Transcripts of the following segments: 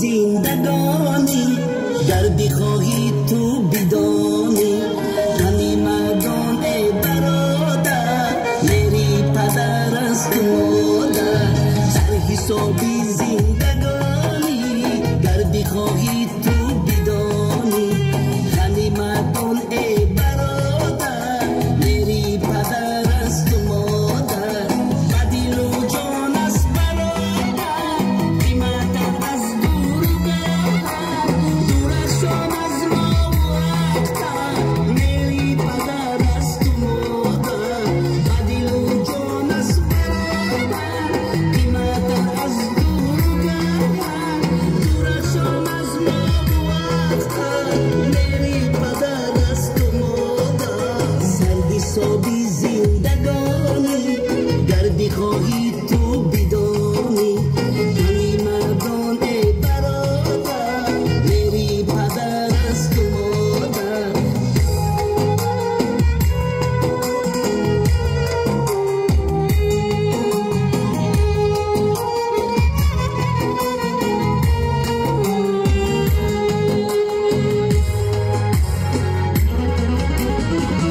زندگانی گر بخواهی تو بدانی غنی مردان ای برادر میری پدر است و مادر سر حسابی زندگانی گر بخواهی تو بدانی غنی مردان ای برادر میری پدر است و مادر بدیل و جان است برادر قیمتت از دور دورشان از ما وقتا میری پدر است و مادر بدیل و جان است برادر قیمتت از دور دورشان از ما وقتا میری پدر است و مادر سردی صابی زندگانی گر بخواهی تو بدانی غنی مردان ای برادر میری پدر است و مادر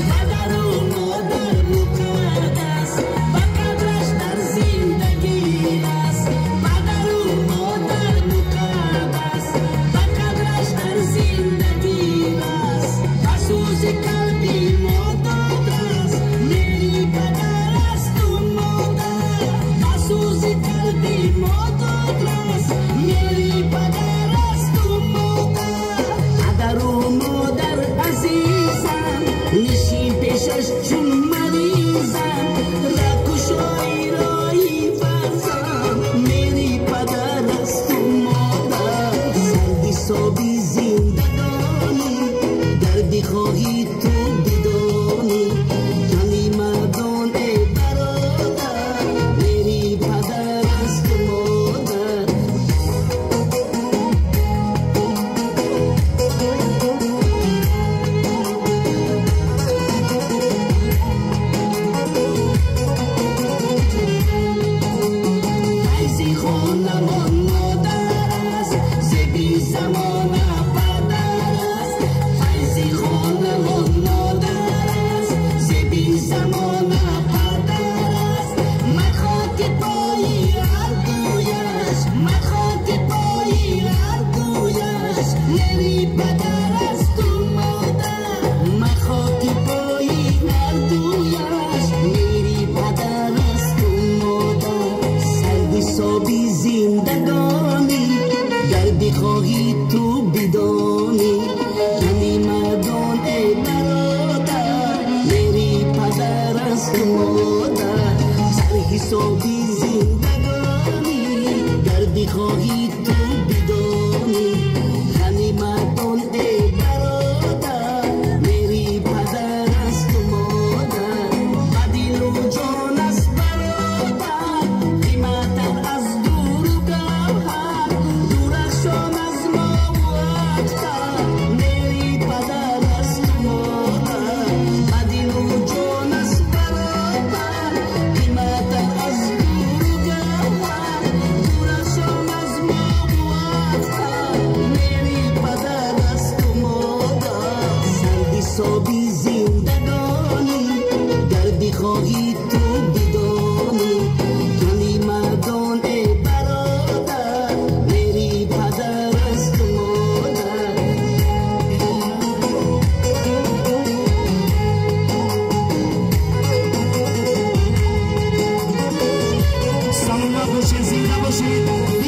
پدر و مادر مقدس و قدرش در زندگی است پدر و مادر مقدس و قدرش در زندگی است اساس قلبی مادر است میری پدر است و مادر اساس قلبی مادر است میری پدر است و مادر پدر و مادر عزیزم نشین پیشش چون مریضم رکشای رایی فرزم میری پدر است و مادر سردی صابی زندگانی گر بخواهی تو بدانی غنی مردان ای برادر میری پدر است و مادر فیضی خانمان مادر است زبی زمان پدر است فیضی خانمان مادر است زبی زمان پدر است من خاک پایی هر دویش من خاک پایی هر دویش میری پدر است و مادر من خاک پایی هر دویش میری پدر است و مادر سردی صابی زندگانی گر بخواهی تو بدانی غنی مردان ای برادر میری پدر است و مادر سر حسابی زندگانی گر بخواهی تو بدانی غنی مردان ای برادر میری پدر است و مادر بدیل و جان است برادر قیمتت از دور و گوهر دورشان از ما وقتا میری پدر است و مادر بدیل و جان است برادر قیمتت از دور و گوهر دورشان از ما وقتا میری پدر است و مادر سردی صابی زندگانی گر بخواهی تو بدانی غنی مردان ای برادر میری پدر است و مادر سلامت باشید زنده باشید